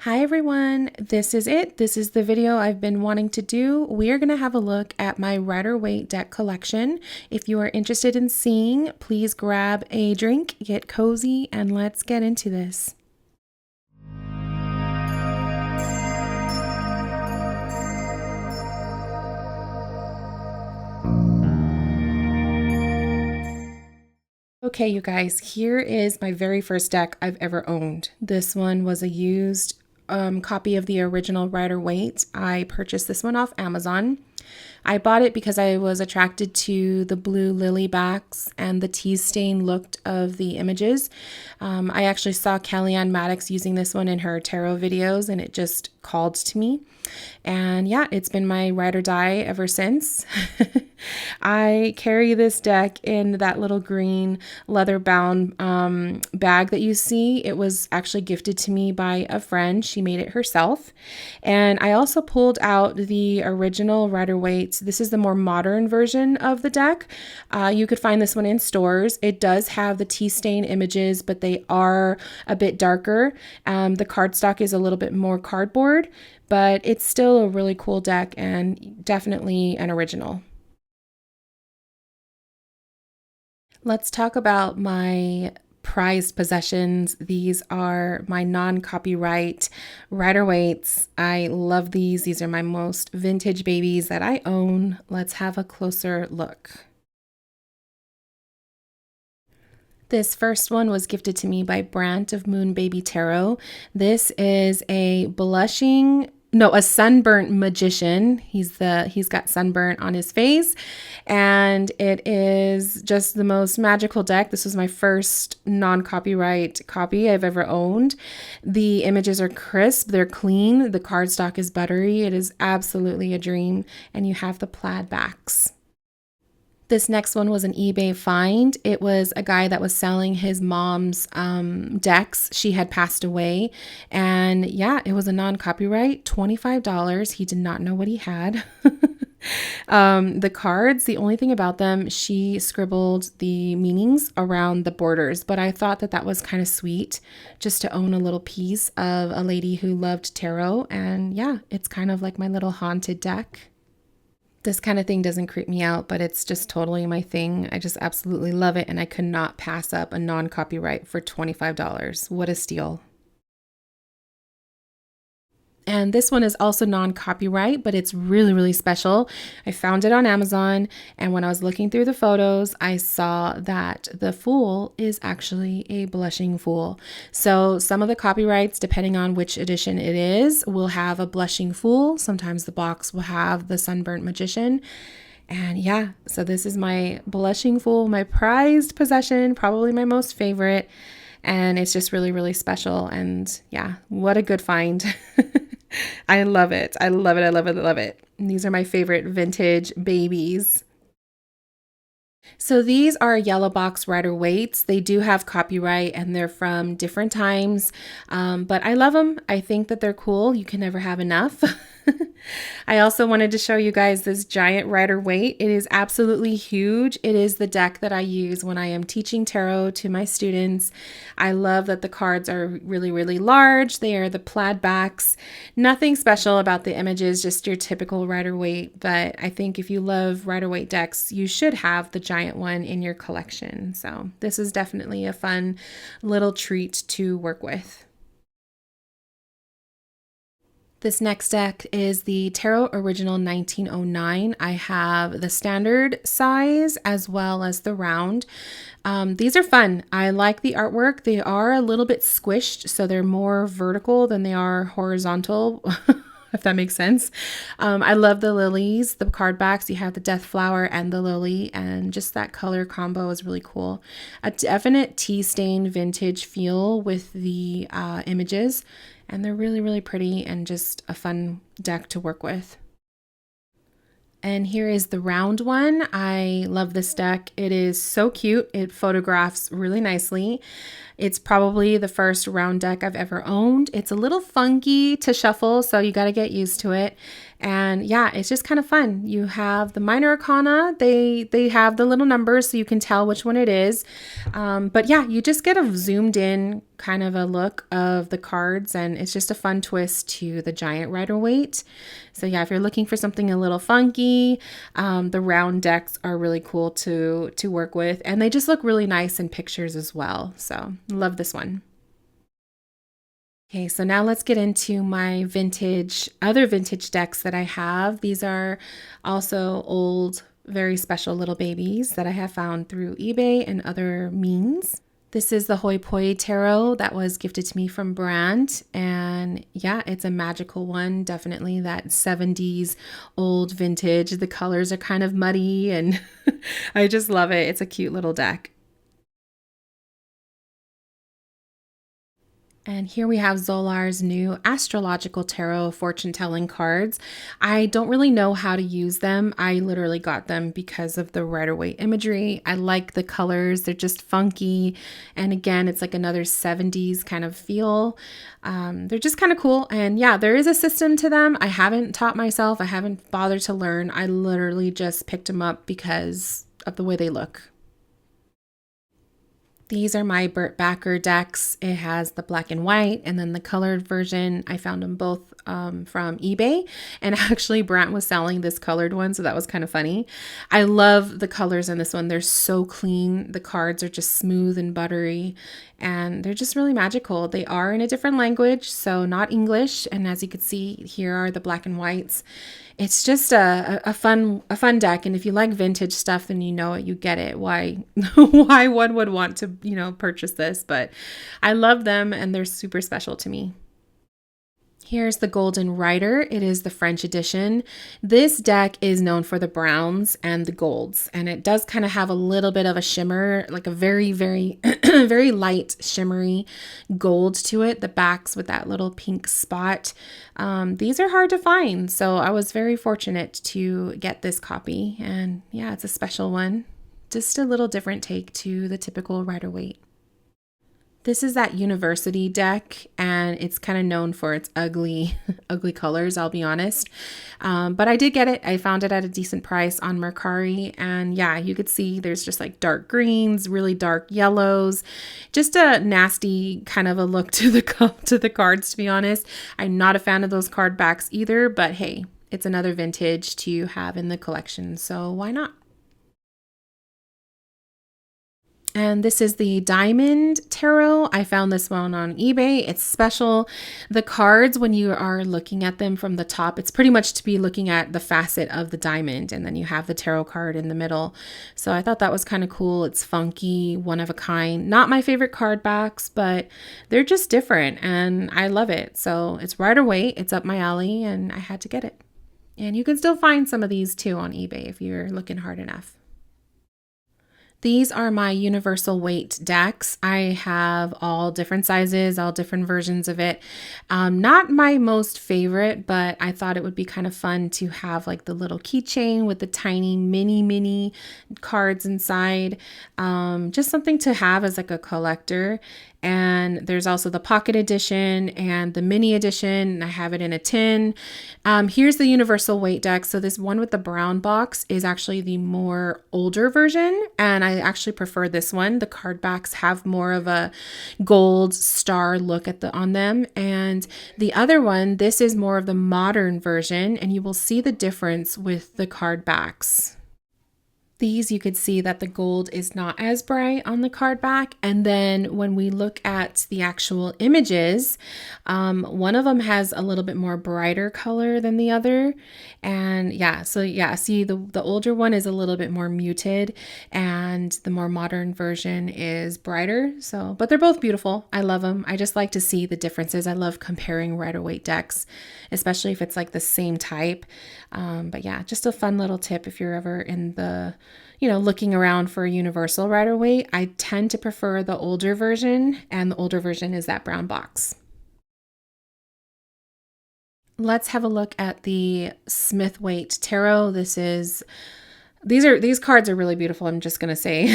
Hi everyone, this is it. This is the video I've been wanting to do. We are going to have a look at my Rider Waite deck collection. If you are interested in seeing, please grab a drink, get cozy, and let's get into this. Okay, you guys, here is my very first deck I've ever owned. This one was a used copy of the original Rider Waite. I purchased this one off Amazon. I bought it because I was attracted to the blue lily backs and the tea stain look of the images. I actually saw Kellyanne Maddox using this one in her tarot videos and it just called to me. And yeah, it's been my ride or die ever since. I carry this deck in that little green leather bound bag that you see. It was actually gifted to me by a friend. She made it herself. And I also pulled out the original Rider Waite. This is the more modern version of the deck. You could find this one in stores. It does have the tea stain images, but they are a bit darker. The cardstock is a little bit more cardboard, but it's still a really cool deck and definitely an original. Let's talk about my prized possessions. These are my non-copyright Rider Waites. I love these. These are my most vintage babies that I own. Let's have a closer look. This first one was gifted to me by Brant of Moon Baby Tarot. This is a sunburnt magician. He's got sunburnt on his face, and it is just the most magical deck. This was my first non-copyright copy I've ever owned. The images are crisp, they're clean, the cardstock is buttery. It is absolutely a dream, and you have the plaid backs. This next one was an eBay find. It was a guy that was selling his mom's decks. She had passed away. And yeah, it was a non-copyright, $25. He did not know what he had. The cards, the only thing about them, she scribbled the meanings around the borders. But I thought that was kind of sweet just to own a little piece of a lady who loved tarot. And yeah, it's kind of like my little haunted deck. This kind of thing doesn't creep me out, but it's just totally my thing. I just absolutely love it, and I could not pass up a non-copyright for $25. What a steal. And this one is also non-copyright, but it's really, really special. I found it on Amazon, and when I was looking through the photos, I saw that the fool is actually a blushing fool. So some of the copyrights, depending on which edition it is, will have a blushing fool. Sometimes the box will have the sunburnt magician. And yeah, so this is my blushing fool, my prized possession, probably my most favorite. And it's just really, really special. And yeah, what a good find. I love it. I love it. I love it. I love it. And these are my favorite vintage babies. So these are yellow box Rider Waites. They do have copyright and they're from different times, but I love them. I think that they're cool. You can never have enough. I also wanted to show you guys this giant Rider Waite. It is absolutely huge. It is the deck that I use when I am teaching tarot to my students. I love that the cards are really, really large. They are the plaid backs. Nothing special about the images, just your typical Rider Waite. But I think if you love Rider Waite decks, you should have the giant one in your collection. So this is definitely a fun little treat to work with. This next deck is the Tarot Original 1909. I have the standard size as well as the round. These are fun. I like the artwork. They are a little bit squished, so they're more vertical than they are horizontal, if that makes sense. I love the lilies, the card backs. You have the death flower and the lily, and just that color combo is really cool. A definite tea stain vintage feel with the images. And they're really, really pretty and just a fun deck to work with. And here is the round one. I love this deck. It is so cute. It photographs really nicely. It's probably the first round deck I've ever owned. It's a little funky to shuffle, so you got to get used to it. And yeah, it's just kind of fun. You have the minor arcana. They have the little numbers so you can tell which one it is. But yeah, you just get a zoomed in kind of a look of the cards, and it's just a fun twist to the giant Rider Waite. So yeah, if you're looking for something a little funky, the round decks are really cool to work with, and they just look really nice in pictures as well. So love this one. Okay, so now let's get into my other vintage decks that I have. These are also old, very special little babies that I have found through eBay and other means. This is the Hoi Poi Tarot that was gifted to me from Brand. And yeah, it's a magical one. Definitely that 70s old vintage. The colors are kind of muddy and I just love it. It's a cute little deck. And here we have Zolar's new astrological tarot fortune telling cards. I don't really know how to use them. I literally got them because of the Rider Waite imagery. I like the colors, they're just funky. And again, it's like another 70s kind of feel. They're just kind of cool. And yeah, there is a system to them. I haven't taught myself, I haven't bothered to learn. I literally just picked them up because of the way they look. These are my Burt Backer decks. It has the black and white and then the colored version. I found them both from eBay, and actually Brant was selling this colored one, so that was kind of funny. I love the colors in this one. They're so clean. The cards are just smooth and buttery, and they're just really magical. They are in a different language, so not English, and as you can see, here are the black and whites. It's just a fun deck, and if you like vintage stuff, then you know it, you get it. Why why one would want to purchase this, but I love them and they're super special to me. Here's the Golden Rider. It is the French edition. This deck is known for the browns and the golds, and it does kind of have a little bit of a shimmer, like a very, very, very light shimmery gold to it. The backs with that little pink spot. These are hard to find, so I was very fortunate to get this copy, and yeah, it's a special one. Just a little different take to the typical Rider Waite. This is that university deck, and it's kind of known for its ugly, ugly colors, I'll be honest. But I did get it. I found it at a decent price on Mercari. And yeah, you could see there's just like dark greens, really dark yellows, just a nasty kind of a look to the cards, to be honest. I'm not a fan of those card backs either, but hey, it's another vintage to have in the collection, so why not? And this is the Diamond Tarot. I found this one on eBay. It's special. The cards, when you are looking at them from the top, it's pretty much to be looking at the facet of the diamond, and then you have the tarot card in the middle. So I thought that was kind of cool. It's funky, one of a kind. Not my favorite card backs, but they're just different, and I love it. So it's Rider Waite. It's up my alley, and I had to get it. And you can still find some of these too on eBay if you're looking hard enough. These are my universal weight decks. I have all different sizes, all different versions of it. Not my most favorite, but I thought it would be kind of fun to have like the little keychain with the tiny mini cards inside. Just something to have as like a collector. And there's also the pocket edition and the mini edition. I have it in a tin. Here's the universal weight deck. So this one with the brown box is actually the more older version, and I actually prefer this one. The card backs have more of a gold star look on them, and the other one, this is more of the modern version, and you will see the difference with the card backs. These, you could see that the gold is not as bright on the card back. And then when we look at the actual images, one of them has a little bit more brighter color than the other. And yeah, so yeah, see the older one is a little bit more muted and the more modern version is brighter. So, but they're both beautiful. I love them. I just like to see the differences. I love comparing Rider Waite decks, especially if it's like the same type. But yeah, just a fun little tip if you're ever in the looking around for a universal Rider Waite. I tend to prefer the older version, and the older version is that brown box. Let's have a look at the Smith Waite Tarot. These cards are really beautiful. I'm just going to say,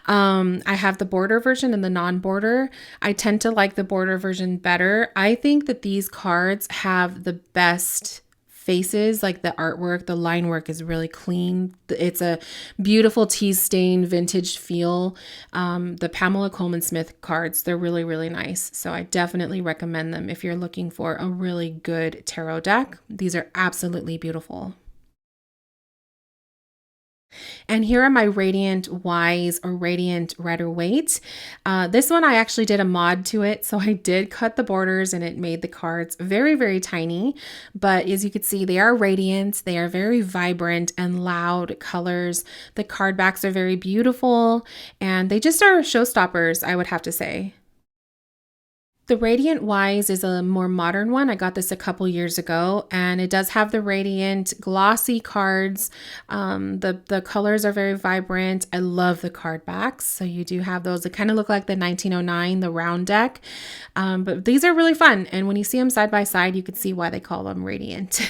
I have the border version and the non-border. I tend to like the border version better. I think that these cards have the best faces, like the artwork, the line work is really clean. It's a beautiful tea stain vintage feel. The Pamela Coleman Smith cards, they're really, really nice. So I definitely recommend them if you're looking for a really good tarot deck. These are absolutely beautiful. And here are my Radiant Wise or Radiant Rider Waite. This one I actually did a mod to it. So I did cut the borders and it made the cards very, very tiny. But as you can see, they are radiant. They are very vibrant and loud colors. The card backs are very beautiful and they just are showstoppers, I would have to say. The Radiant Wise is a more modern one. I got this a couple years ago, and it does have the radiant glossy cards. The colors are very vibrant. I love the card backs. So you do have those that kind of look like the 1909, the round deck. But these are really fun. And when you see them side by side, you can see why they call them radiant.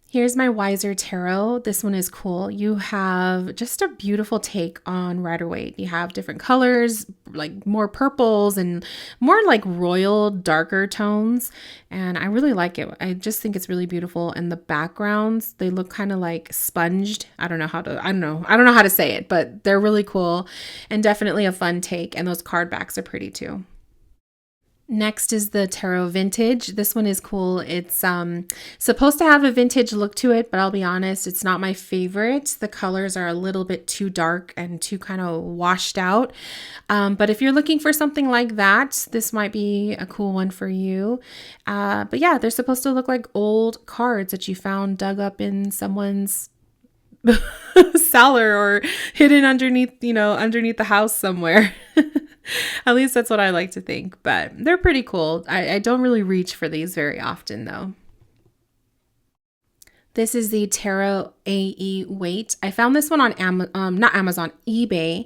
Here's my Wiser Tarot. This one is cool. You have just a beautiful take on Rider Waite. You have different colors, like more purples and more like royal, darker tones. And I really like it. I just think it's really beautiful. And the backgrounds, they look kind of like sponged. I don't know how to say it, but they're really cool and definitely a fun take. And those card backs are pretty too. Next is the Tarot Vintage. This one is cool. It's supposed to have a vintage look to it, but I'll be honest, it's not my favorite. The colors are a little bit too dark and too kind of washed out. But if you're looking for something like that, this might be a cool one for you. But yeah, they're supposed to look like old cards that you found dug up in someone's cellar or hidden underneath the house somewhere. At least that's what I like to think, but they're pretty cool. I don't really reach for these very often though. This is the Tarot AE Waite. I found this one on eBay,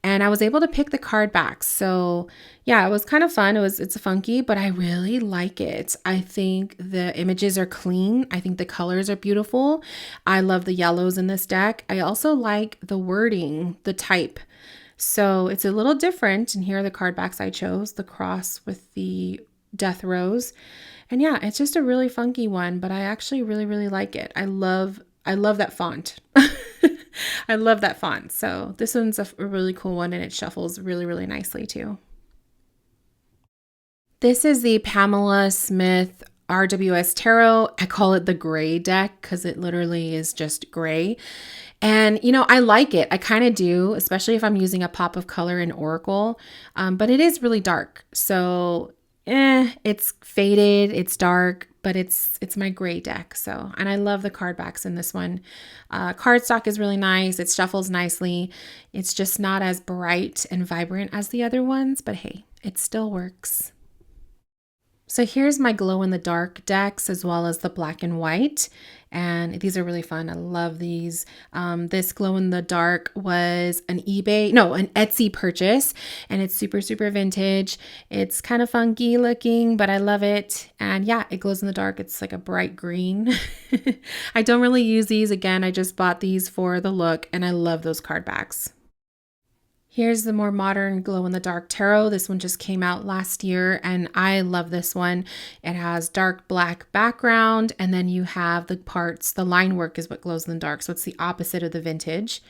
and I was able to pick the card backs. So yeah, it was kind of fun. It's funky, but I really like it. I think the images are clean. I think the colors are beautiful. I love the yellows in this deck. I also like the wording, the type. So it's a little different. And here are the card backs I chose, the cross with the death rose. And yeah, it's just a really funky one, but I actually really, really like it. I love that font. I love that font. So this one's a really cool one and it shuffles really, really nicely too. This is the Pamela Smith RWS Tarot. I call it the gray deck because it literally is just gray. And, I like it. I kind of do, especially if I'm using a pop of color in Oracle. But it is really dark. So, it's faded, it's dark, but it's my gray deck. So, and I love the card backs in this one. Cardstock is really nice. It shuffles nicely. It's just not as bright and vibrant as the other ones, but hey, it still works. So here's my glow in the dark decks as well as the black and white. And these are really fun. I love these. This glow in the dark was an Etsy purchase, and it's super, super vintage. It's kind of funky looking, but I love it. And yeah, it glows in the dark. It's like a bright green. I don't really use these. Again, I just bought these for the look, and I love those card backs. Here's the more modern glow-in-the-dark tarot. This one just came out last year, and I love this one. It has dark black background, and then you have the line work is what glows in the dark, so it's the opposite of the vintage.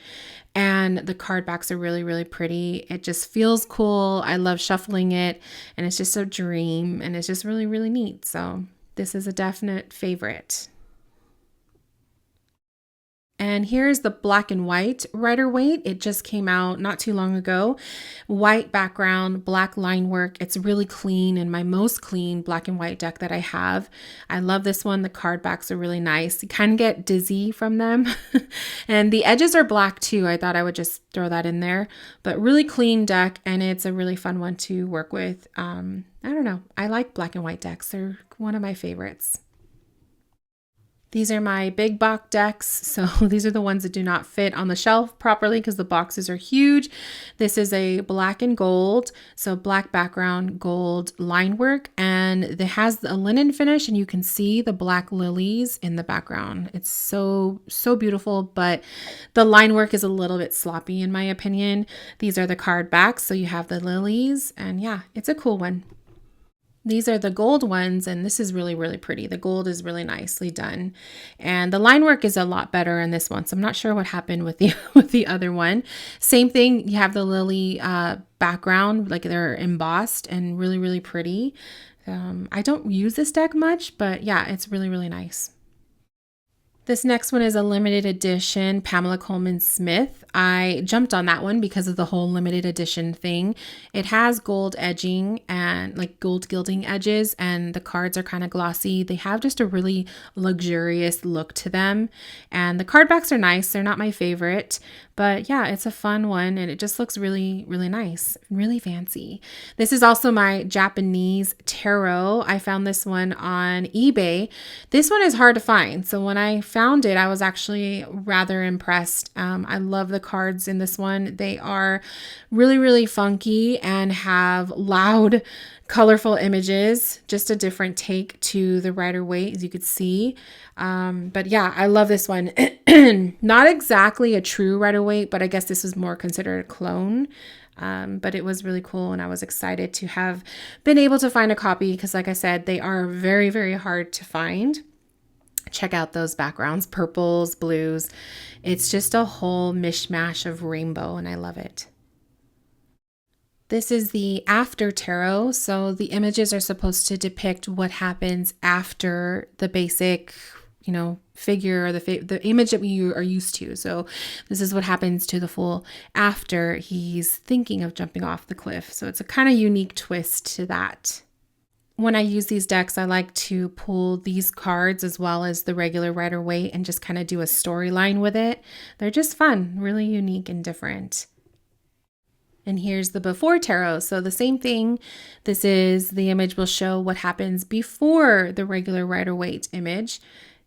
And the card backs are really, really pretty. It just feels cool. I love shuffling it, and it's just a dream, and it's just really, really neat. So this is a definite favorite. And here's the black and white Rider Waite. It just came out not too long ago. White background, black line work. It's really clean and my most clean black and white deck that I have. I love this one. The card backs are really nice. You kind of get dizzy from them. And the edges are black too. I thought I would just throw that in there. But really clean deck, and it's a really fun one to work with. I don't know. I like black and white decks. They're one of my favorites. These are my big box decks. So these are the ones that do not fit on the shelf properly because the boxes are huge. This is a black and gold. So black background, gold line work, and it has a linen finish, and you can see the black lilies in the background. It's so, so beautiful, but the line work is a little bit sloppy in my opinion. These are the card backs. So you have the lilies, and yeah, it's a cool one. These are the gold ones, and this is really, really pretty. The gold is really nicely done. And the line work is a lot better in this one. So I'm not sure what happened with the with the other one. Same thing, you have the lily background, like they're embossed and really, really pretty. I don't use this deck much, but yeah, it's really, really nice. This next one is a limited edition Pamela Coleman Smith. I jumped on that one because of the whole limited edition thing. It has gold edging and like gold gilding edges, and the cards are kind of glossy. They have just a really luxurious look to them. And the card backs are nice. They're not my favorite, but yeah, it's a fun one and it just looks really, really nice, really fancy. This is also my Japanese tarot. I found this one on eBay. This one is hard to find. So when I found it, I was actually rather impressed. I love the cards in this one. They are really, really funky and have loud, colorful images, just a different take to the Rider Waite, as you could see. But yeah, I love this one. Not exactly a true Rider Waite, but I guess this was more considered a clone. But it was really cool, and I was excited to have been able to find a copy because, like I said, they are very, very hard to find. Check out those backgrounds, purples, blues. It's just a whole mishmash of rainbow, and I love it. This is the after tarot. So the images are supposed to depict what happens after the basic, figure or the image that we are used to. So this is what happens to the fool after he's thinking of jumping off the cliff. So it's a kind of unique twist to that. When I use these decks, I like to pull these cards as well as the regular Rider Waite and just kind of do a storyline with it. They're just fun, really unique and different. And here's the before tarot. So the same thing. This is the image will show what happens before the regular Rider Waite image.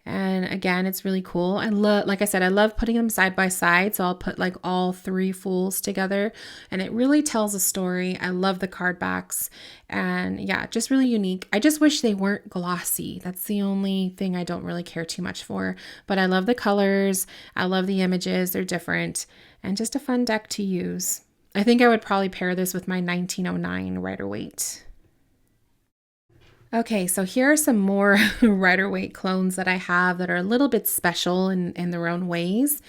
And again, it's really cool. Like I said, I love putting them side by side. So I'll put like all three fools together and it really tells a story. I love the card backs and yeah, just really unique. I just wish they weren't glossy. That's the only thing I don't really care too much for, but I love the colors. I love the images. They're different and just a fun deck to use. I think I would probably pair this with my 1909 Rider Waite. Okay, so here are some more Rider Waite clones that I have that are a little bit special in their own ways.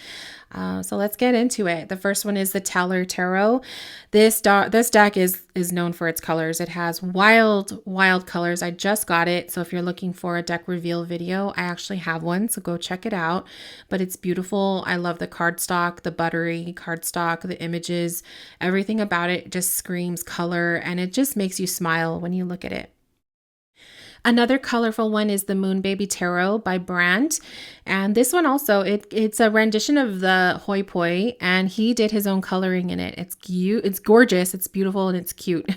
So let's get into it. The first one is the Teller Tarot. This deck is known for its colors. It has wild, wild colors. I just got it. So if you're looking for a deck reveal video, I actually have one. So go check it out. But it's beautiful. I love the cardstock, the buttery cardstock, the images, everything about it just screams color and it just makes you smile when you look at it. Another colorful one is the Moon Baby Tarot by Brandt. And this one also, it's a rendition of the Hoi Poi, and he did his own coloring in it. It's cute, it's gorgeous, it's beautiful, and it's cute.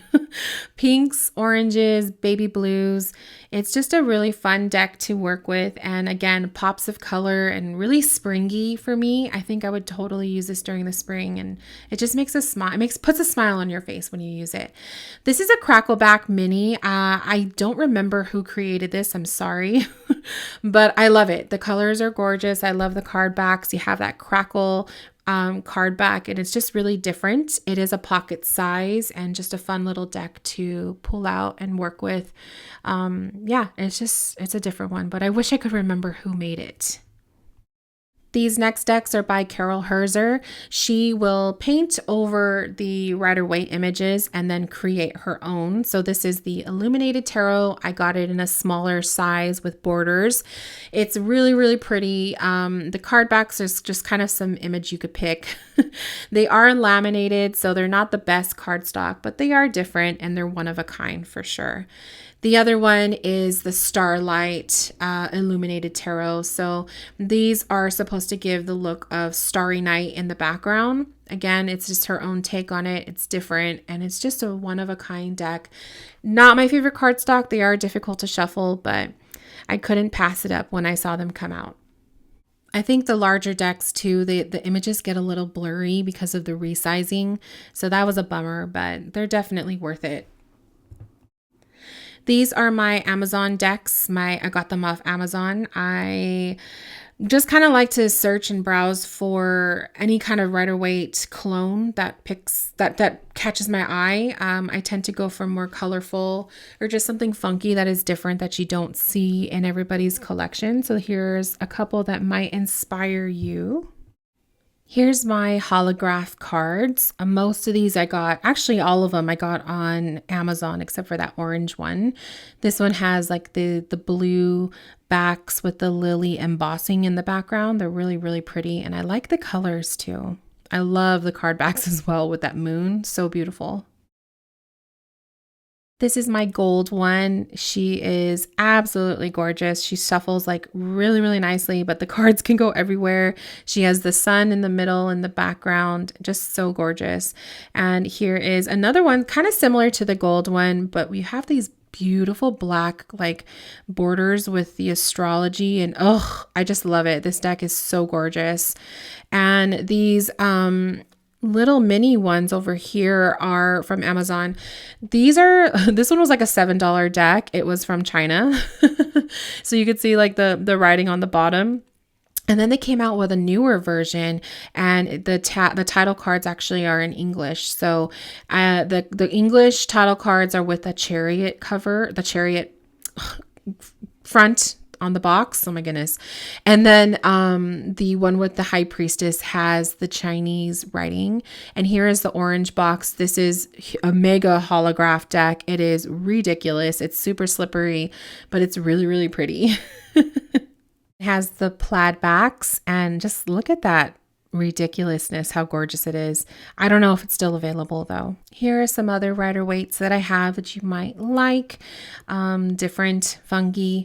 Pinks, oranges, baby blues. It's just a really fun deck to work with. And again, pops of color and really springy for me. I think I would totally use this during the spring, and it just makes a smile. Puts a smile on your face when you use it. This is a Crackleback mini. I don't remember who created this. I'm sorry, but I love it. The colors are gorgeous. I love the card backs. You have that crackle card back and it's just really different. It is a pocket size and just a fun little deck to pull out and work with. Yeah, it's a different one, but I wish I could remember who made it. These next decks are by Carol Herzer. She will paint over the Rider Waite images and then create her own. So this is the Illuminated Tarot. I got it in a smaller size with borders. It's really, really pretty. The card backs is just kind of some image you could pick. They are laminated, so they're not the best cardstock, but they are different and they're one of a kind for sure. The other one is the Starlight Illuminated Tarot. So these are supposed to give the look of Starry Night in the background. Again, it's just her own take on it. It's different and it's just a one-of-a-kind deck. Not my favorite cardstock. They are difficult to shuffle, but I couldn't pass it up when I saw them come out. I think the larger decks too, the images get a little blurry because of the resizing. So that was a bummer, but they're definitely worth it. These are my Amazon decks. I got them off Amazon. I just kind of like to search and browse for any kind of Rider Waite cologne that catches my eye. I tend to go for more colorful or just something funky that is different that you don't see in everybody's collection. So here's a couple that might inspire you. Here's my holograph cards. Most of these I got, actually all of them I got on Amazon except for that orange one. This one has like the blue backs with the lily embossing in the background. They're really, really pretty, and I like the colors too. I love the card backs as well with that moon. So beautiful. This is my gold one. She is absolutely gorgeous. She shuffles like really, really nicely, but the cards can go everywhere. She has the sun in the middle in the background, just so gorgeous. And here is another one kind of similar to the gold one, but we have these beautiful black like borders with the astrology, and oh, I just love it. This deck is so gorgeous. And these little mini ones over here are from Amazon. This one was like a $7 deck. It was from China. So you could see like the writing on the bottom. And then they came out with a newer version, and the title cards actually are in English. So the English title cards are with the chariot cover, the chariot front on the box. Oh my goodness. And then the one with the high priestess has the Chinese writing. And here is the orange box. This is a mega holograph deck. It is ridiculous. It's super slippery, but it's really, really pretty. It has the plaid backs, and just look at that ridiculousness, how gorgeous it is. I don't know if it's still available though. Here are some other Rider Waites that I have that you might like. Different fungi.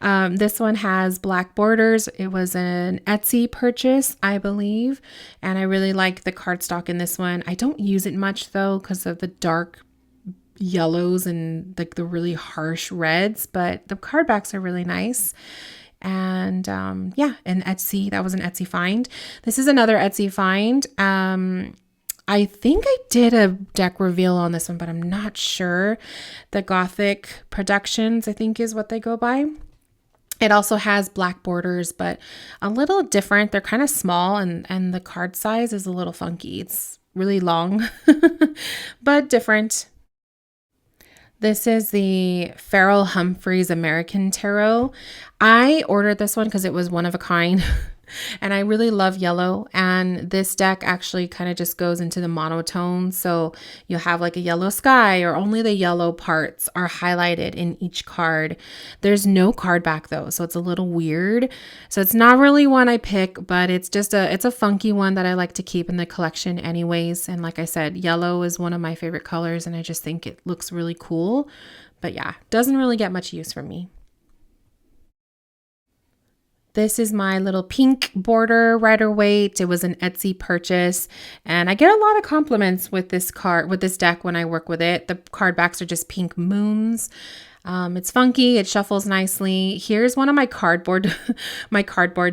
This one has black borders. It was an Etsy purchase, I believe, and I really like the cardstock in this one. I don't use it much though because of the dark yellows and like the really harsh reds, but the card backs are really nice. And yeah, an Etsy, that was an Etsy find. This is another Etsy find. I think I did a deck reveal on this one, but I'm not sure. The Gothic Productions, I think is what they go by. It also has black borders, but a little different. They're kind of small, and the card size is a little funky. It's really long, but different. This is the Farrell Humphreys American Tarot. I ordered this one because it was one of a kind. And I really love yellow, and this deck actually kind of just goes into the monotone. So you'll have like a yellow sky, or only the yellow parts are highlighted in each card. There's no card back though, so it's a little weird. So it's not really one I pick, but it's a funky one that I like to keep in the collection anyways. And like I said, yellow is one of my favorite colors, and I just think it looks really cool. But yeah, doesn't really get much use from me. This is my little pink border Rider Waite. It was an Etsy purchase, and I get a lot of compliments with this deck when I work with it. The card backs are just pink moons. It's funky. It shuffles nicely. Here's one of my cardboard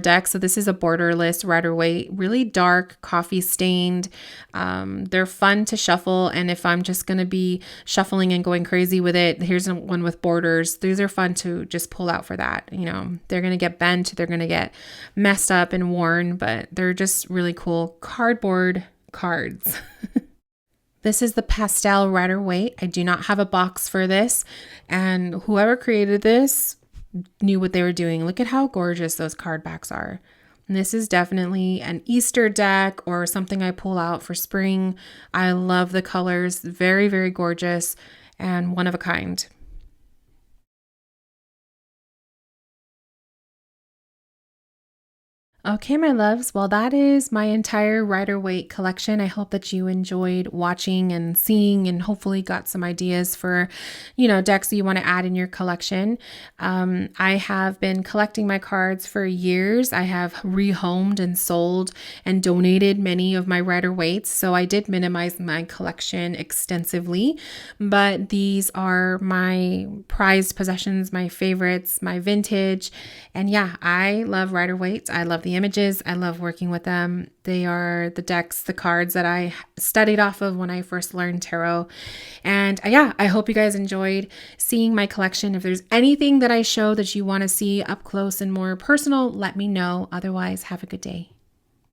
decks. So this is a borderless Rider Waite, really dark, coffee stained. They're fun to shuffle. And if I'm just going to be shuffling and going crazy with it, here's one with borders. These are fun to just pull out for that. You know, they're going to get bent, they're going to get messed up and worn, but they're just really cool cardboard cards. This is the pastel Rider Waite. I do not have a box for this, and whoever created this knew what they were doing. Look at how gorgeous those card backs are. And this is definitely an Easter deck or something I pull out for spring. I love the colors. Very, very gorgeous and one of a kind. Okay, my loves. Well, that is my entire Rider Waite collection. I hope that you enjoyed watching and seeing, and hopefully got some ideas for, decks that you want to add in your collection. I have been collecting my cards for years. I have rehomed and sold and donated many of my Rider Waites, so I did minimize my collection extensively. But these are my prized possessions, my favorites, my vintage, and yeah, I love Rider Waites. I love the images. I love working with them. They are the decks, the cards that I studied off of when I first learned tarot. And yeah, I hope you guys enjoyed seeing my collection. If there's anything that I show that you want to see up close and more personal, let me know. Otherwise, have a good day.